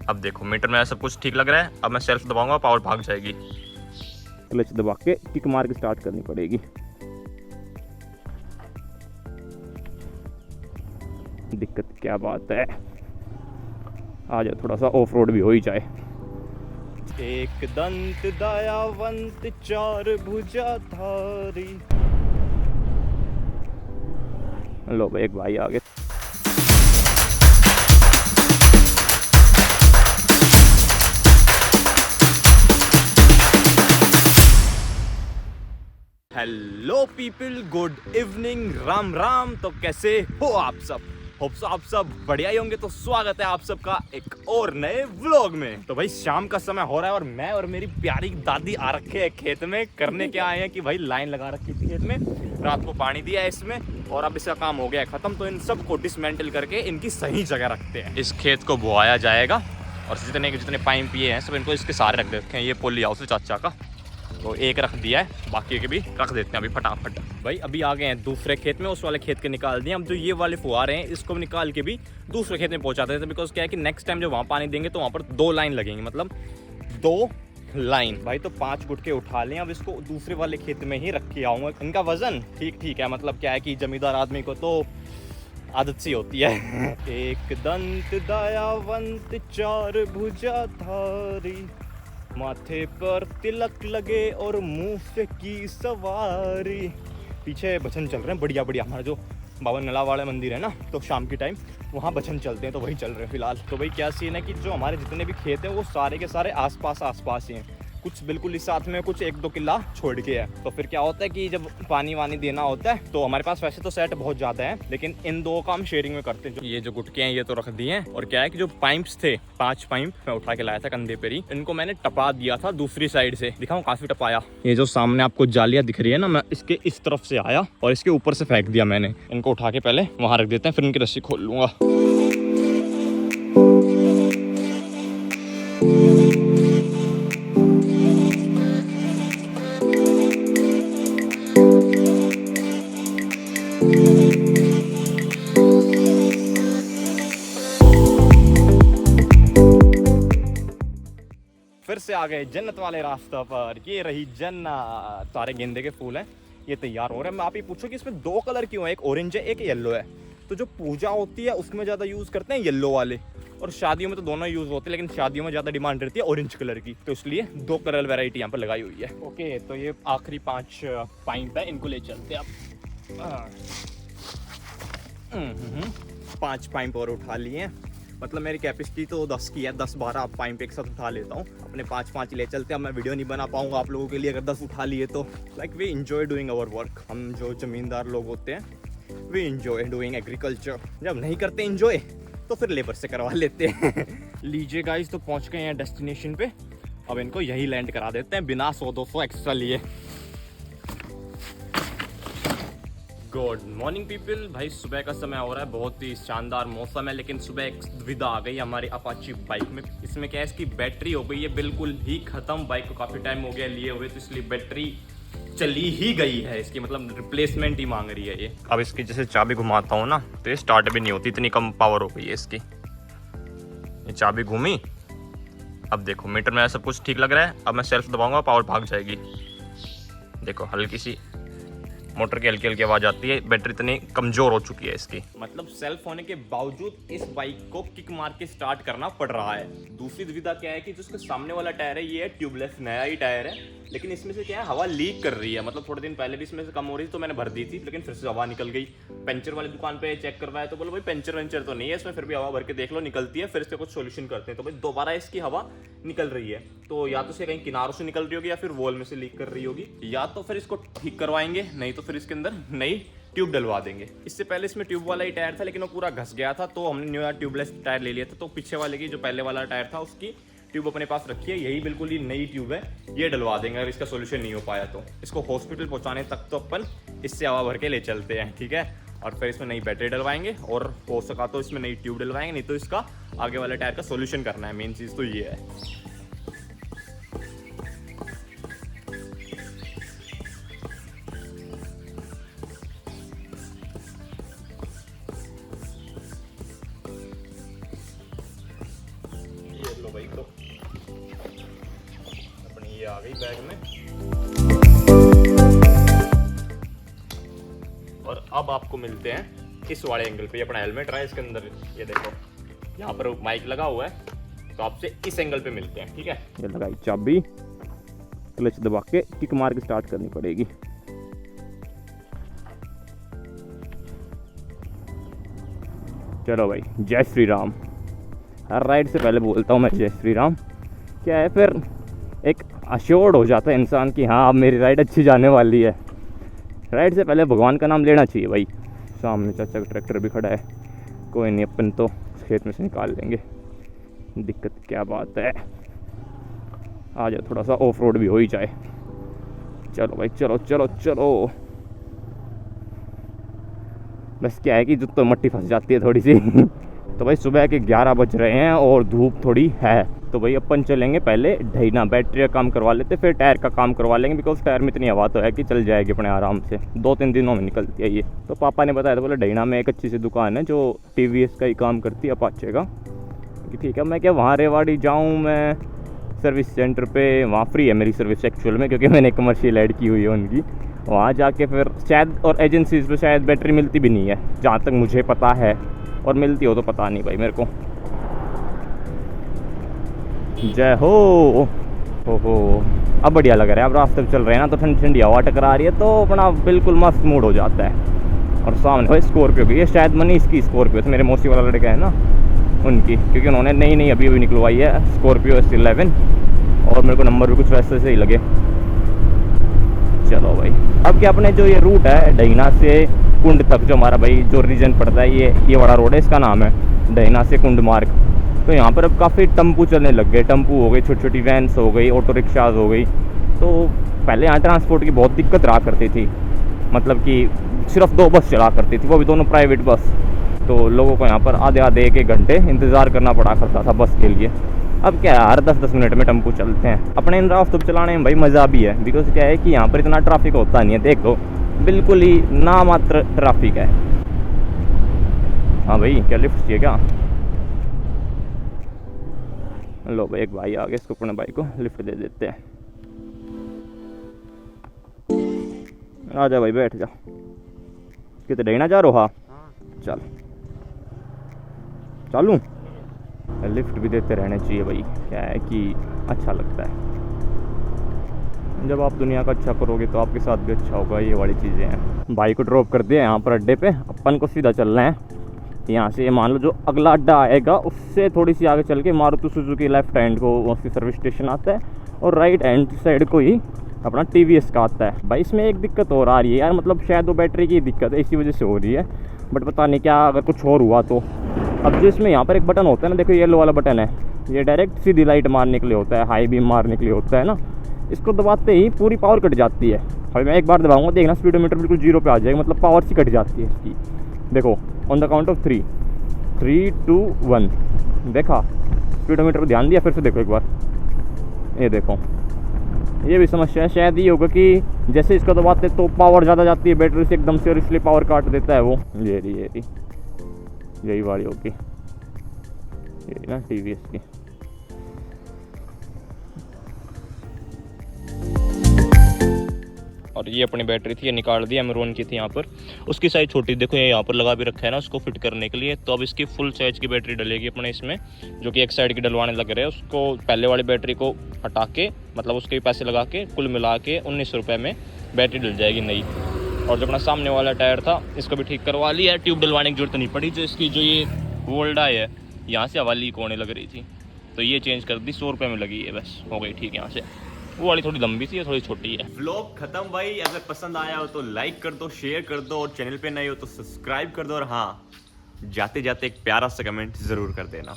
अब देखो मीटर में सब कुछ ठीक लग रहा है। अब मैं सेल्फ दबाऊंगा, पावर भाग जाएगी। क्लच दबा के किक मार के स्टार्ट करनी पड़ेगी। दिक्कत क्या बात है, आ जाए थोड़ा सा ऑफ रोड भी हो ही जाए। एक दंत दयावंत चार भुजाधारी। लो भाई, एक भाई आगे। Hello people, good evening, Ram Ram. तो कैसे हो आप सब? होप सो आप सब बढ़िया ही होंगे। तो स्वागत है आप सबका एक और नए व्लॉग में। तो भाई शाम का समय हो रहा है और मैं और मेरी प्यारी दादी आ रखे हैं खेत में। करने क्या आए हैं कि भाई लाइन लगा रखी थी खेत में, रात को पानी दिया है इसमें और अब इसका काम हो गया है खत्म। तो इन सबको डिसमेंटल करके इनकी सही जगह रखते हैं। इस खेत को बुआया जाएगा और जितने पाइप ये हैं सब इनको इसके सारे रख देते हैं। ये पोली हाउस है चाचा का, तो एक रख दिया है, बाकी के भी रख देते हैं अभी फटाफट। भाई अभी आ गए हैं दूसरे खेत में, उस वाले खेत के निकाल दिए। अब जो ये वाले फुहारे हैं इसको निकाल के भी दूसरे खेत में पहुंचा देते हैं। बिकॉज क्या है कि नेक्स्ट टाइम जब वहाँ पानी देंगे तो वहाँ पर 2 लाइन लगेंगी, मतलब 2 लाइन। भाई तो 5 गुटके उठा लें, अब इसको दूसरे वाले खेत में ही रख के आऊँगा। इनका वजन ठीक है, मतलब क्या है कि जमींदार आदमी को तो आदत सी होती है। एक दंत दयावंत चार भुजाधारी, माथे पर तिलक लगे और मुंह से की सवारी। पीछे भजन चल रहे हैं बढ़िया बढ़िया। हमारा जो बाबा नला वाला मंदिर है ना, तो शाम के टाइम वहाँ भजन चलते हैं, तो वही चल रहे हैं फिलहाल। तो भाई क्या सीन है कि जो हमारे जितने भी खेत हैं वो सारे के सारे आसपास ही हैं। कुछ बिल्कुल इस साथ में, कुछ 1-2 किला छोड़ के है। तो फिर क्या होता है कि जब पानी वानी देना होता है तो हमारे पास वैसे तो सेट बहुत ज्यादा है, लेकिन इन 2 काम शेयरिंग में करते हैं। ये जो गुटके हैं ये तो रख दिए हैं। और क्या है कि जो पाइप्स थे, 5 पाइप मैं उठा के लाया था कंधे पर ही, इनको मैंने टपा दिया था दूसरी साइड से। दिखाऊं, काफी टपाया। ये जो सामने आपको जालियां दिख रही है ना, मैं इसके इस तरफ से आया और इसके ऊपर से फेंक दिया मैंने। इनको उठा के पहले वहां रख देते हैं, फिर इनकी रस्सी खोल लूंगा। फिर से आ गए जन्नत वाले रास्ते पर। ये रही जन्नत, सारे गेंदे के फूल हैं, ये तैयार हो रहे हैं। मैं आप ही पूछो कि इसमें 2 कलर क्यों है, एक ऑरेंज है एक येलो है। तो जो पूजा होती है उसमें ज़्यादा यूज़ करते हैं येलो वाले, और शादियों में तो दोनों यूज़ होते हैं, लेकिन शादियों में ज़्यादा डिमांड रहती है ऑरेंज कलर की, तो इसलिए 2 कलर वैरायटी यहाँ पर लगाई हुई है। ओके, तो ये आखिरी 5 पाइप है, इनको ले चलते हैं अब। 5 पाइप और उठा लिए हैं, मतलब मेरी कैपेसिटी तो 10 की है, 10-12 पाइप एक साथ उठा लेता हूँ। अपने 5-5 ले चलते हैं। अब मैं वीडियो नहीं बना पाऊंगा आप लोगों के लिए अगर 10 उठा लिए तो। Like we enjoy doing our work. हम जो ज़मींदार लोग होते हैं वी एंजॉय डूइंग एग्रीकल्चर। जब नहीं करते एंजॉय तो फिर लेबर से करवा लेते हैं। लीजिए गाइस, तो पहुँच गए हैं डेस्टिनेशन पे। अब इनको यही लैंड करा देते हैं बिना 100-200 एक्स्ट्रा लिए। Good morning people. भाई सुबह का समय हो रहा है, बहुत ही शानदार मौसम है, लेकिन सुबह एक दुविधा आ गई हमारी अपाची बाइक में। इसमें क्या है, इसकी बैटरी हो गई है बिल्कुल ही खत्म। बाइक को काफ़ी टाइम हो गया लिए हुए, तो इसलिए बैटरी चली ही गई है इसकी, मतलब रिप्लेसमेंट ही मांग रही है ये। अब इसकी जैसे चाबी घुमाता हूँ ना तो ये स्टार्ट भी नहीं होती, इतनी कम पावर हो गई है इसकी। ये चाबी घूमी, अब देखो मीटर में सब कुछ ठीक लग रहा है। अब मैं सेल्फ दबाऊंगा, पावर भाग जाएगी। देखो हल्की सी मोटर की हल्की आवाज आती है। बैटरी इतनी कमजोर हो चुकी है इसकी, मतलब सेल्फ होने के बावजूद इस बाइक को किक मार के स्टार्ट करना पड़ रहा है। दूसरी दुविधा क्या है कि जो इसके सामने वाला टायर है ये ट्यूबलेस नया ही टायर है, लेकिन इसमें से क्या है हवा लीक कर रही है। मतलब थोड़े दिन पहले भी इसमें से कम हो रही थी तो मैंने भर दी थी, लेकिन फिर से हवा निकल गई। पंचर वाली दुकान पे चेक करवाया तो बोलो भाई पंचर वेंचर तो नहीं है इसमें, फिर भी हवा भर के देख लो निकलती है, फिर इसका कुछ सोल्यूशन करते हैं। तो भाई दोबारा इसकी हवा निकल रही है, तो या तो इसे कहीं किनारों से निकल रही होगी या फिर वॉल में से लीक कर रही होगी, या तो फिर इसको ठीक करवाएंगे, नहीं तो फिर इसके अंदर नई ट्यूब डलवा देंगे। इससे पहले इसमें ट्यूब वाला ही टायर था, लेकिन वो पूरा घस गया था, तो हमने न्यू ट्यूबलेस टायर ले लिया था। तो पीछे वाले की जो पहले वाला टायर था उसकी ट्यूब अपने पास रखी है, यही बिल्कुल ही नई ट्यूब है, ये डलवा देंगे अगर इसका सोल्यूशन नहीं हो पाया तो। इसको हॉस्पिटल पहुंचाने तक तो अपन इससे हवा भर के ले चलते हैं, ठीक है। और फिर इसमें नई बैटरी डलवाएंगे और हो सका तो इसमें नई ट्यूब डलवाएंगे, नहीं तो इसका आगे वाले टायर का सोल्यूशन करना है। मेन चीज़ तो ये है। भाई तो अपनी ये आ गई बैग में। और अब आपको मिलते हैं इस वाले एंगल पे। ये अपना हेलमेट रहा है इसके अंदर, ये देखो यहाँ पर माइक लगा हुआ है, तो आपसे इस एंगल पे मिलते हैं, ठीक है। ये लगाई चाबी, क्लच दबा के किक मार के स्टार्ट करनी पड़ेगी। चलो भाई, जय श्री राम। हर राइड से पहले बोलता हूँ मैं जय श्री राम। क्या है, फिर एक अश्योर्ड हो जाता है इंसान कि हाँ अब मेरी राइड अच्छी जाने वाली है। राइड से पहले भगवान का नाम लेना चाहिए भाई। सामने चाचा का ट्रैक्टर भी खड़ा है, कोई नहीं, अपन तो खेत में से निकाल लेंगे, दिक्कत क्या बात है। आ जाए, थोड़ा सा ऑफ रोड भी हो ही जाए। चलो भाई, चलो चलो चलो। बस क्या है कि जो तो मट्टी फंस जाती है थोड़ी सी। तो भाई सुबह के 11 बज रहे हैं और धूप थोड़ी है, तो भाई अपन चलेंगे पहले ढैना, बैटरी का काम करवा लेते, फिर टायर का काम करवा लेंगे, बिकॉज टायर में इतनी हवा तो है कि चल जाएगी अपने आराम से, 2-3 दिनों में निकलती है ये। तो पापा ने बताया था, बोले ढैना में एक अच्छी सी दुकान है जो TVS का ही काम करती है, अपाचे का। ठीक है, मैं क्या वहाँ रेवाड़ी जाऊँ मैं सर्विस सेंटर पे, वहाँ फ्री है मेरी सर्विस एक्चुअल में, क्योंकि मैंने कमर्शियल ऐड की हुई है उनकी। वहाँ जाके फिर शायद, और एजेंसीज पे शायद बैटरी मिलती भी नहीं है जहाँ तक मुझे पता है, और मिलती हो तो पता नहीं भाई मेरे को। जय हो अब बढ़िया लग रहा है। अब रास्ते पे चल रहे हैं ना, तो ठंडी ठंडी हवा टकरा रही है, तो अपना बिल्कुल मस्त मूड हो जाता है। और सामने भाई स्कॉर्पियो की, ये शायद मनीष की स्कॉर्पियो थी, मेरे मौसी वाला लड़का है ना उनकी, क्योंकि उन्होंने नई अभी निकलवाई है स्कॉर्पियो S11, और मेरे को नंबर भी कुछ वैसे से ही लगे। चलो भाई, अब क्या अपने जो ये रूट है ढैना से कुंड तक, जो हमारा भाई जो रीजन पड़ता है, ये बड़ा रोड है, इसका नाम है ढैना से कुंड मार्ग। तो यहाँ पर अब काफ़ी टेम्पू चलने लग गए, टेम्पू हो गई, छोटी छोटी वैन्स हो गई, ऑटो रिक्शाज हो गई। तो पहले यहाँ ट्रांसपोर्ट की बहुत दिक्कत रहा करती थी, मतलब कि सिर्फ 2 बस चला करती थी, वो भी दोनों प्राइवेट बस। तो लोगों को यहाँ पर आधे 1-1 घंटे इंतज़ार करना पड़ा करता था बस के लिए। अब क्या है, हर 10-10 मिनट में टेम्पो चलते हैं। अपने इन रास्तों पर चलाने में भाई मज़ा भी है, बिकॉज क्या है कि यहाँ पर इतना ट्रैफिक होता नहीं है, देख लो बिल्कुल ही नामात्र ट्रैफिक है। हाँ भाई, क्या लिफ्ट चाहिए क्या? लो भाई, एक भाई आ गए, इसको अपने भाई को लिफ्ट दे देते हैं। आ जा भाई, बैठ जा। कितने ढैना जा रहा? चल चालू। लिफ्ट भी देते रहने चाहिए भाई, क्या है कि अच्छा लगता है। जब आप दुनिया का अच्छा करोगे तो आपके साथ भी अच्छा होगा, ये वाली चीज़ें हैं। भाई को ड्रॉप कर दिया यहाँ पर अड्डे पे, अपन को सीधा चलना है यहाँ से। मान लो जो अगला अड्डा आएगा उससे थोड़ी सी आगे चल के मारुति सुजुकी लेफ्ट हैंड को उसकी सर्विस स्टेशन आता है, और राइट हैंड साइड को ही अपना TVS का आता है। भाई इसमें एक दिक्कत और आ रही है यार, मतलब शायद वो बैटरी की दिक्कत है, इसी वजह से हो रही है, बट पता नहीं क्या, अगर कुछ और हुआ तो। अब जो इसमें यहाँ पर एक बटन होता है ना, देखो येलो वाला बटन है, ये डायरेक्ट सीधी लाइट मारने के लिए होता है, हाई बीम मारने के लिए होता है ना। इसको दबाते ही पूरी पावर कट जाती है। अभी मैं एक बार दबाऊंगा, देखना स्पीडोमीटर बिल्कुल 0 पे आ जाएगा, मतलब पावर सी कट जाती है इसकी। देखो, ऑन द काउंट ऑफ 3, 3, 2, 1, देखा स्पीडोमीटर पर ध्यान दिया, फिर से देखो एक बार, ये देखो। ये भी समस्या है, शायद ये होगा कि जैसे इसको दबाते तो पावर ज़्यादा जाती है बैटरी से एकदम से, और इसलिए पावर काट देता है वो। ये रही यही वाली होगी, ये ना TVS की। और ये अपनी बैटरी थी, ये निकाल दी, M1 की थी यहाँ पर। उसकी साइज छोटी, देखो ये यहाँ पर लगा भी रखा है ना उसको फिट करने के लिए। तो अब इसकी फुल साइज की बैटरी डलेगी अपने इसमें, जो कि एक साइड की डलवाने लग रहे हैं। उसको पहले वाली बैटरी को हटा के, मतलब उसके पैसे लगा के, कुल मिला के 1900 रुपये में बैटरी डल जाएगी नई। और जो अपना सामने वाला टायर था इसको भी ठीक करवा लिया है, ट्यूब डलवाने की जरूरत नहीं पड़ी। जो इसकी जो ये वोल्डा है, यहाँ से हवा लीक होने लग रही थी, तो ये चेंज कर दी, 100 रुपये में लगी है, बस हो गई ठीक। यहाँ से वो वाली थोड़ी लंबी थी, थोड़ी छोटी है। व्लॉग खत्म भाई, अगर पसंद आया हो तो लाइक कर दो, शेयर कर दो, और चैनल पे नए हो तो सब्सक्राइब कर दो, और हाँ जाते जाते एक प्यारा सा कमेंट जरूर कर देना।